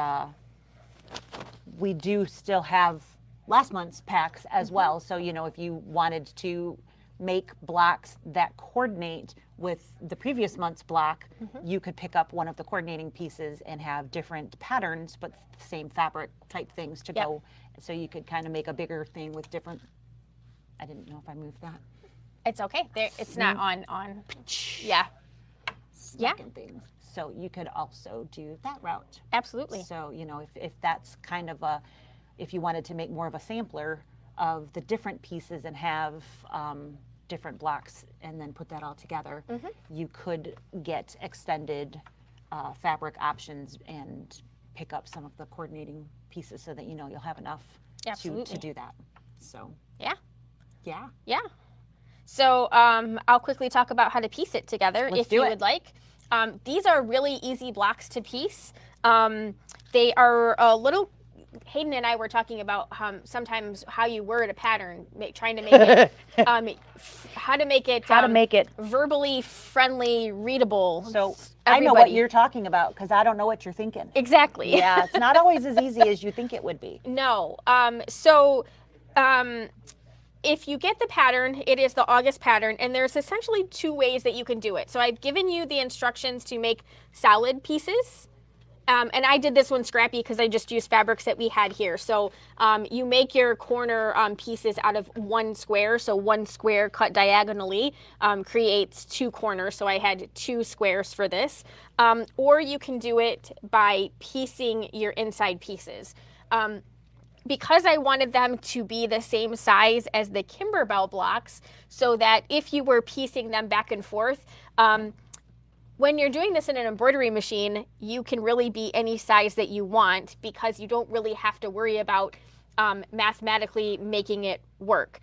we do still have last month's packs as well. So, if you wanted to make blocks that coordinate with the previous month's block, you could pick up one of the coordinating pieces and have different patterns, but same fabric type things to go. So you could kind of make a bigger thing with different, I didn't know if I moved that. It's okay. It's not on. Yeah. Smacking things. So you could also do that route. Absolutely. So, if that's kind of if you wanted to make more of a sampler of the different pieces and have different blocks and then put that all together, you could get extended fabric options and pick up some of the coordinating pieces, so that you'll have enough to do that. So Yeah. So I'll quickly talk about how to piece it together if you would like. These are really easy blocks to piece. They are a little, Hayden and I were talking about sometimes how you word a pattern, trying to make it, how to make it verbally friendly, readable. So I know what you're talking about, because I don't know what you're thinking. Exactly. Yeah, it's not always as easy as you think it would be. No. If you get the pattern, it is the August pattern, and there's essentially two ways that you can do it. So I've given you the instructions to make solid pieces. And I did this one scrappy because I just used fabrics that we had here. So you make your corner pieces out of one square. So one square cut diagonally creates two corners. So I had 2 squares for this. Or you can do it by piecing your inside pieces. Because I wanted them to be the same size as the Kimberbell blocks, so that if you were piecing them back and forth, when you're doing this in an embroidery machine, you can really be any size that you want, because you don't really have to worry about mathematically making it work.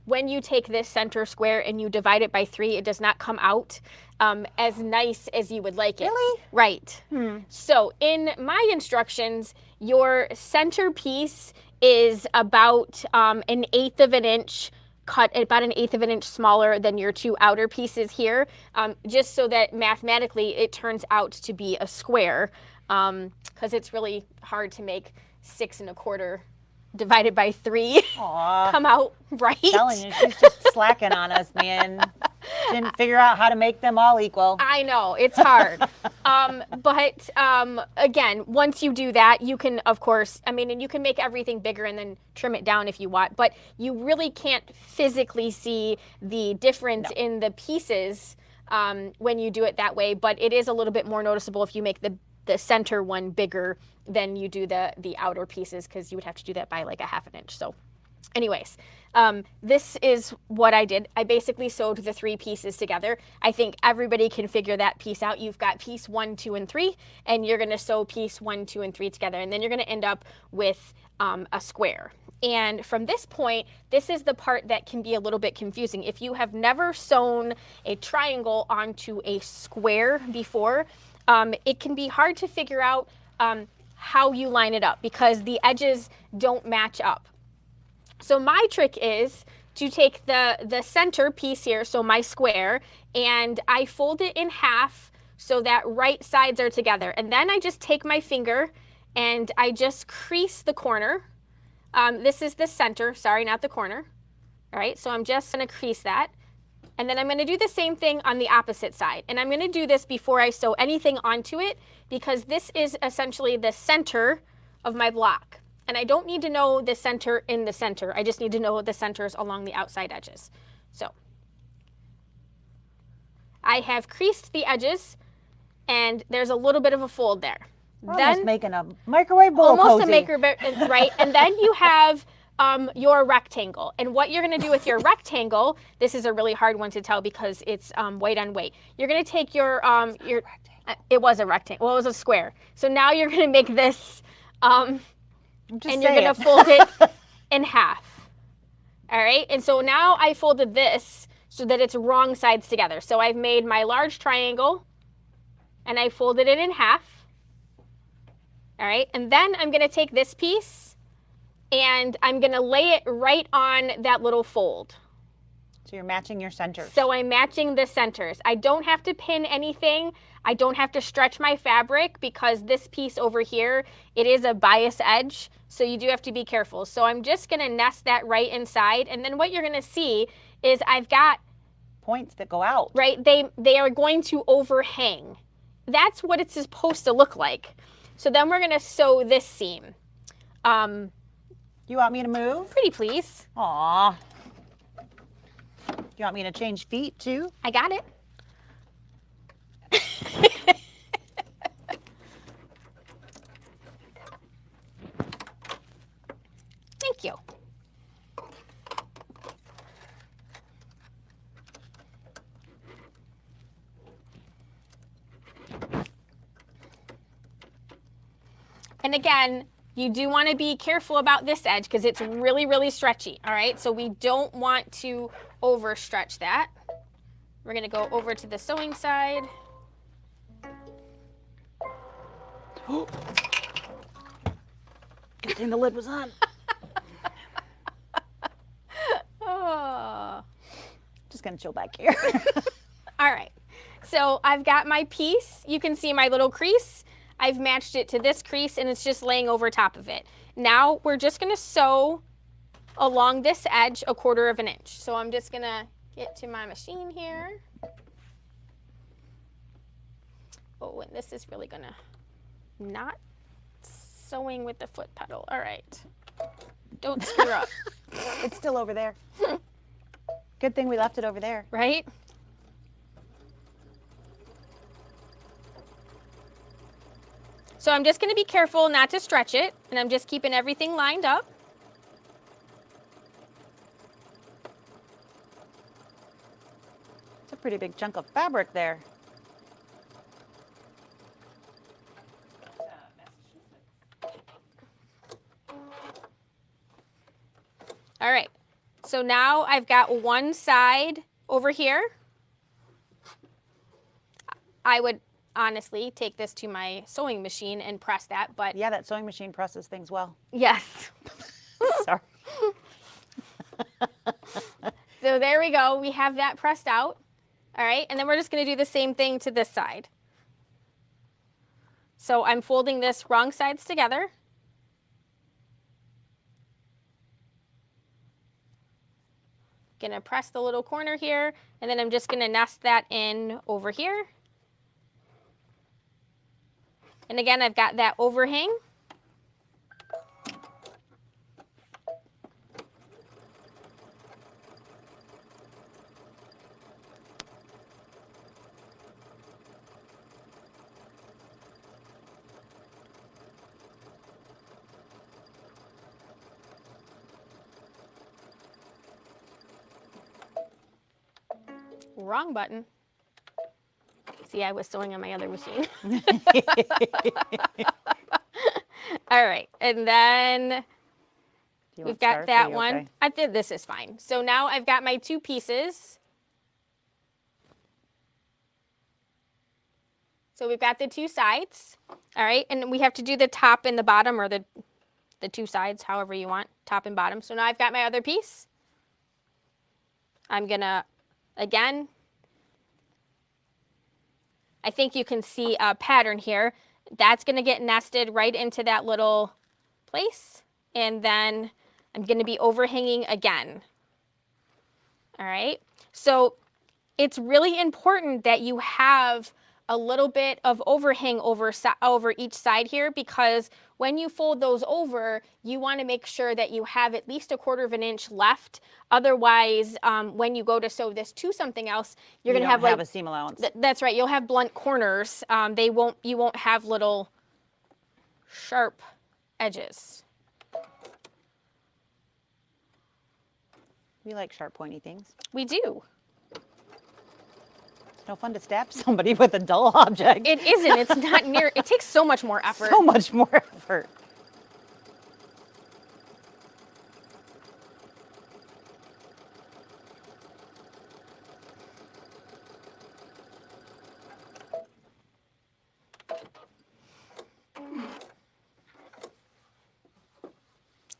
When you take this center square and you divide it by 3, it does not come out as nice as you would like it. Really? Right. So in my instructions, your center piece is about 1/8 of an inch, cut about 1/8 of an inch smaller than your 2 outer pieces here, just so that mathematically it turns out to be a square, because it's really hard to make 6 1/4 divided by 3 come out right. Telling you, she's just slacking on us, man. Didn't figure out how to make them all equal. I know, it's hard. But again, once you do that, you can, of course, and you can make everything bigger and then trim it down if you want, but you really can't physically see the difference in the pieces when you do it that way, but it is a little bit more noticeable if you make the center one bigger than you do the outer pieces, because you would have to do that by like 1/2 inch. So Anyways, this is what I did. I basically sewed the 3 pieces together. I think everybody can figure that piece out. You've got piece 1, 2, and 3, and you're going to sew piece 1, 2, and 3 together, and then you're going to end up with a square. And from this point, this is the part that can be a little bit confusing. If you have never sewn a triangle onto a square before, it can be hard to figure out how you line it up because the edges don't match up. So my trick is to take the center piece here, so my square, and I fold it in half so that right sides are together. And then I just take my finger and I just crease the corner. This is the center, sorry, not the corner. All right, so I'm just gonna crease that. And then I'm gonna do the same thing on the opposite side. And I'm gonna do this before I sew anything onto it because this is essentially the center of my block. And I don't need to know the center in the center. I just need to know the centers along the outside edges. So I have creased the edges and there's a little bit of a fold there. We're Then almost making a microwave bowl almost cozy. a maker, right? And then you have your rectangle. And what you're gonna do with your rectangle, this is a really hard one to tell because it's white on white. You're gonna take your it was a rectangle, well, it was a square. So now you're gonna make this, and you're gonna fold it in half. All right, and so now I folded this so that it's wrong sides together. So I've made my large triangle and I folded it in half. All right, and then I'm gonna take this piece and I'm gonna lay it right on that little fold. So you're matching your centers. So I'm matching the centers. I don't have to pin anything. I don't have to stretch my fabric because this piece over here, it is a bias edge. So you do have to be careful. So I'm just gonna nest that right inside. And then what you're gonna see is I've got points that go out. Right, they are going to overhang. That's what it's supposed to look like. So then we're gonna sew this seam. You want me to move? Pretty please. Aw. You want me to change feet too? I got it. Thank you. And again, you do want to be careful about this edge because it's really, really stretchy, all right? So we don't want to overstretch that. We're gonna go over to the sewing side. Good thing the lid was on. Oh. Just gonna chill back here. All right, so I've got my piece. You can see my little crease. I've matched it to this crease and it's just laying over top of it. Now we're just gonna sew along this edge 1/4 inch. So I'm just gonna get to my machine here. Oh, and this is really gonna not sewing with the foot pedal. All right, don't screw up. It's still over there. Good thing we left it over there. Right? So I'm just going to be careful not to stretch it, and I'm just keeping everything lined up. It's a pretty big chunk of fabric there. All right, so now I've got one side over here. I would honestly take this to my sewing machine and press that, but Yeah, that sewing machine presses things well. yes. Sorry. So there we go, we have that pressed out. All right, and then we're just gonna do the same thing to this side. So I'm folding this wrong sides together. Gonna press the little corner here, and then I'm just gonna nest that in over here. And again, I've got that overhang. Wrong button. See, I was sewing on my other machine. All right, and then we've got that one. Okay? I think this is fine. So now I've got my 2 pieces. So we've got the 2 sides. All right, and we have to do the top and the bottom, or the 2 sides, however you want, top and bottom. So now I've got my other piece. I'm gonna, again, I think you can see a pattern here. That's gonna get nested right into that little place. And then I'm gonna be overhanging again. All right, so it's really important that you have a little bit of overhang over each side here, because when you fold those over, you want to make sure that you have at least 1/4 of an inch left. Otherwise, when you go to sew this to something else, you're going to have like a seam allowance. That's right. You'll have blunt corners. You won't have little sharp edges. We like sharp, pointy things. We do. No fun to stab somebody with a dull object. It isn't. It's not near. It takes so much more effort. So much more effort.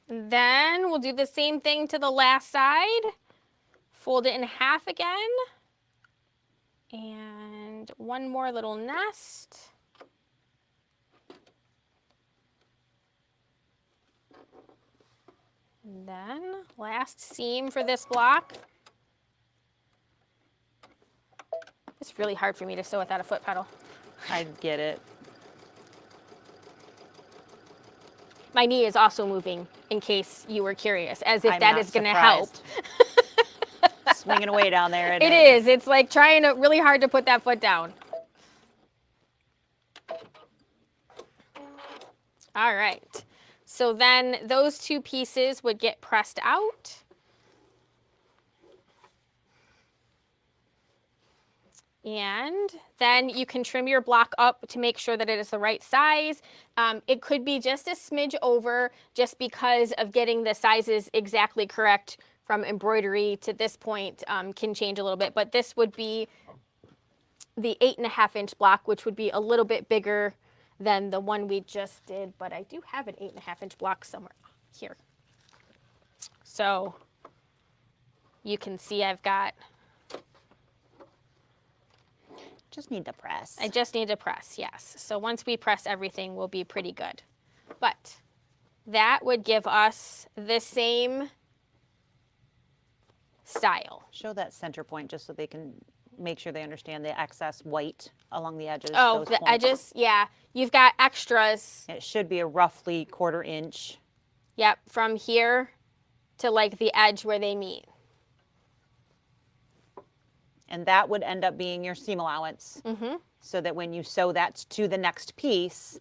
Then we'll do the same thing to the last side. Fold it in half again. And one more little nest. And then last seam for this block. It's really hard for me to sew without a foot pedal. I get it. My knee is also moving, in case you were curious, as if I'm that not is going to help. surprised. Swinging away down there. It is. It's like trying really hard to put that foot down. All right. So then those 2 pieces would get pressed out. And then you can trim your block up to make sure that it is the right size. It could be just a smidge over, just because of getting the sizes exactly correct from embroidery to this point can change a little bit. But this would be the 8.5 inch block, which would be a little bit bigger than the one we just did. But I do have an 8.5 inch block somewhere here. So you can see I've got... Just need to press. I just need to press, yes. So once we press everything, we'll be pretty good. But that would give us the same style. Show that center point just so they can make sure they understand the excess white along the edges. Oh, those the points. edges, yeah. You've got extras. It should be a roughly 1/4 inch. Yep, from here to like the edge where they meet. And that would end up being your seam allowance. So that when you sew that to the next piece,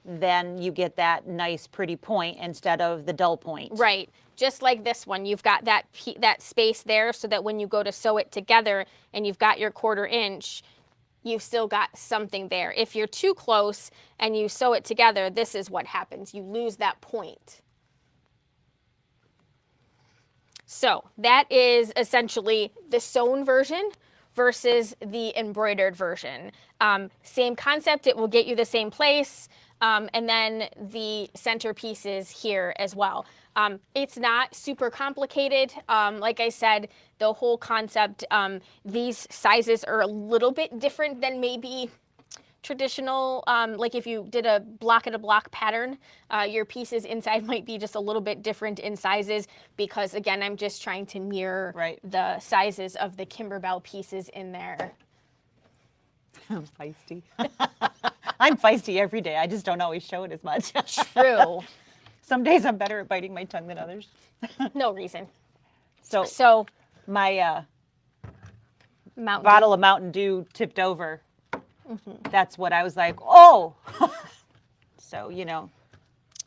then you get that nice pretty point instead of the dull point. Right, just like this one, you've got that space there so that when you go to sew it together and you've got your 1/4 inch, you've still got something there. If you're too close and you sew it together, this is what happens. You lose that point. So that is essentially the sewn version versus the embroidered version. Same concept, it will get you the same place, and then the center pieces here as well. It's not super complicated. Like I said, the whole concept, these sizes are a little bit different than maybe traditional, like if you did a block and a block pattern, your pieces inside might be just a little bit different in sizes because, again, I'm just trying to mirror the sizes of the Kimberbell pieces in there. I'm feisty. I'm feisty every day. I just don't always show it as much. True. Some days I'm better at biting my tongue than others. No reason. So my bottle of Mountain Dew tipped over. That's what I was like, oh! So, you know.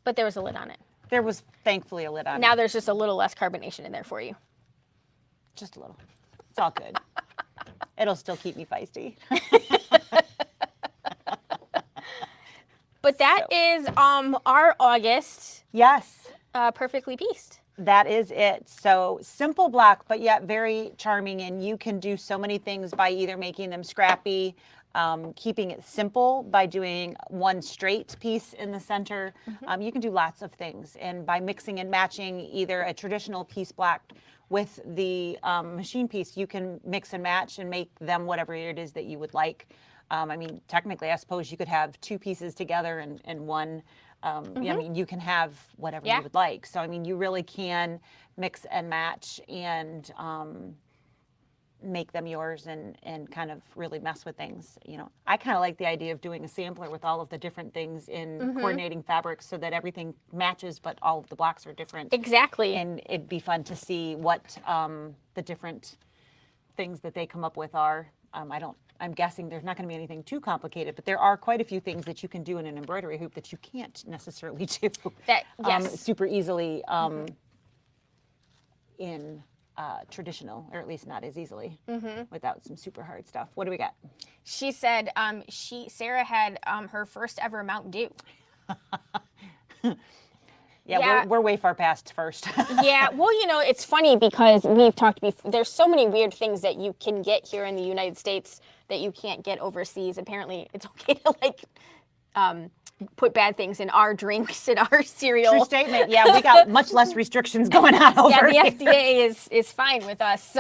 But there was a lid on it. There was thankfully a lid on it. Now there's just a little less carbonation in there for you. Just a little. It's all good. It'll still keep me feisty. But that is our August Yes. perfectly pieced. That is it. So simple block, but yet very charming. And you can do so many things by either making them scrappy, keeping it simple by doing one straight piece in the center. You can do lots of things. And by mixing and matching either a traditional piece block with the machine piece, you can mix and match and make them whatever it is that you would like. I mean, technically, I suppose you could have two pieces together and one. I mean, you can have whatever you would like. So, I mean, you really can mix and match and make them yours and kind of really mess with things. You know, I kind of like the idea of doing a sampler with all of the different things in coordinating fabrics so that everything matches, but all of the blocks are different. Exactly. And it'd be fun to see what the different things that they come up with are. I'm guessing there's not going to be anything too complicated, but there are quite a few things that you can do in an embroidery hoop that you can't necessarily do super easily in traditional, or at least not as easily without some super hard stuff. What do we got? She said Sarah had her first ever Mountain Dew. Yeah, we're way far past first. Yeah, well, you know, it's funny because we've talked before. There's so many weird things that you can get here in the United States that you can't get overseas. Apparently, it's okay to like put bad things in our drinks, in our cereal. True statement. Yeah, we got much less restrictions going on over Yeah, here. the FDA is fine with us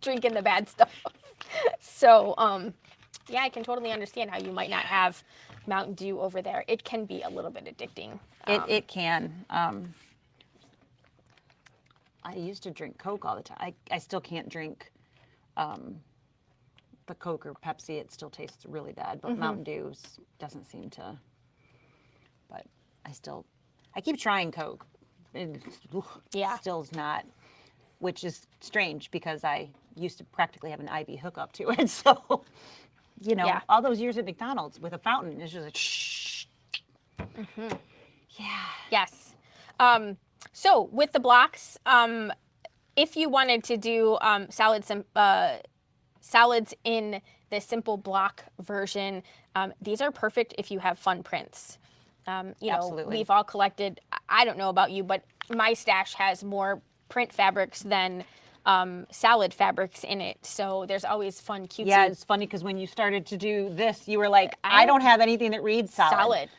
drinking the bad stuff. So, yeah, I can totally understand how you might not have Mountain Dew over there. It can be a little bit addicting. It can. I used to drink Coke all the time. I still can't drink the Coke or Pepsi. It still tastes really bad, but Mountain Dew doesn't seem to. But I keep trying Coke. It still is not, which is strange because I used to practically have an IV hookup to it. So, you know, all those years at McDonald's with a fountain, it's just like, shh. Yeah. Yes. So with the blocks, if you wanted to do salads in the simple block version, these are perfect if you have fun prints. You know, we've all collected, I don't know about you, but my stash has more print fabrics than salad fabrics in it. So there's always fun, cutesy. Yeah, it's funny because when you started to do this, you were like, I don't have anything that reads solid.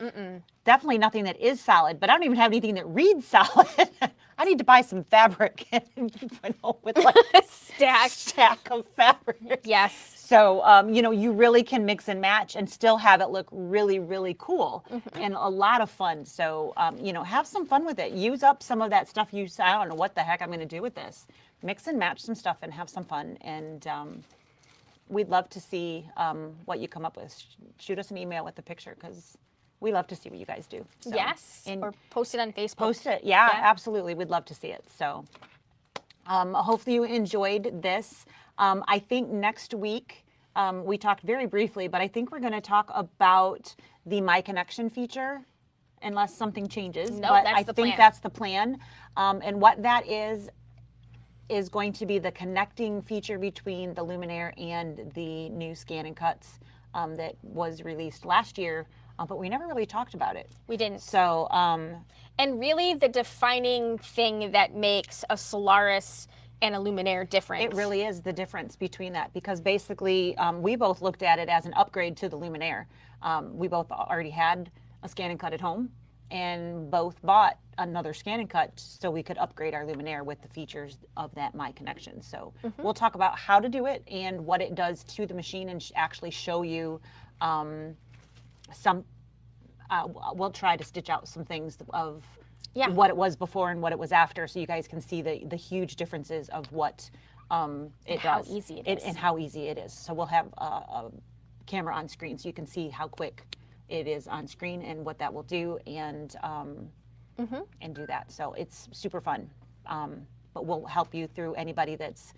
Definitely nothing that is solid, but I don't even have anything that reads solid. I need to buy some fabric with like a stack of fabric. Yes. So, you know, you really can mix and match and still have it look really, really cool and a lot of fun. So, you know, have some fun with it. Use up some of that stuff you say, I don't know what the heck I'm going to do with this. Mix and match some stuff and have some fun. And we'd love to see what you come up with. Shoot us an email with the picture because we love to see what you guys do. So, yes, or post it on Facebook. Post it. Yeah, absolutely. We'd love to see it. So hopefully you enjoyed this. I think next week, we talked very briefly, but I think we're going to talk about the My Connection feature, unless something changes. No, but that's I the think plan. that's the plan. And what that is going to be the connecting feature between the Luminaire and the new Scan and Cuts that was released last year, but we never really talked about it. We didn't. So, and really the defining thing that makes a Solaris and a Luminaire different. it really is the difference between that because basically we both looked at it as an upgrade to the Luminaire. We both already had a Scan and Cut at home and both bought another Scan and Cut so we could upgrade our Luminaire with the features of that My Connection. So we'll talk about how to do it and what it does to the machine and actually show you we'll try to stitch out some things of what it was before and what it was after so you guys can see the huge differences of what it does. How easy it is. And how easy it is. So we'll have a camera on screen so you can see how quick it is on screen and what that will do and do that. So it's super fun. But we'll help you through anybody that's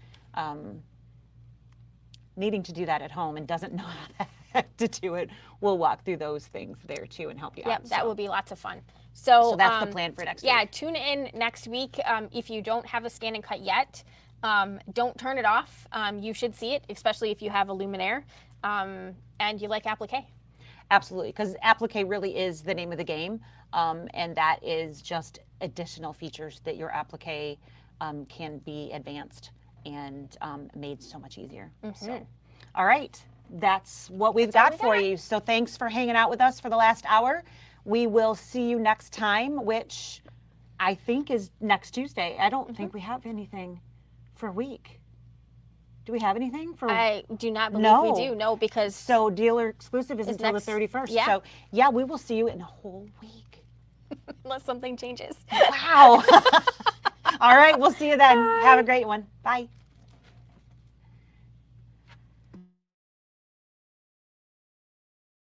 needing to do that at home and doesn't know how the heck to do it. We'll walk through those things there too and help you out. Yep, that will be lots of fun. So that's the plan for next week. Yeah, tune in next week. If you don't have a Scan and Cut yet, Don't turn it off. You should see it, especially if you have a Luminaire and you like applique. Absolutely, because applique really is the name of the game, and that is just additional features that your applique can be advanced and made so much easier. So, all right, that's what we've got for you. So thanks for hanging out with us for the last hour. We will see you next time, which I think is next Tuesday. I don't think we have anything for a week. Do we have anything for? I do not believe we do. No, because so dealer exclusive is until the 31st. Yeah. So yeah, we will see you in a whole week. unless something changes. Wow. All right, we'll see you then. Have a great one. Bye.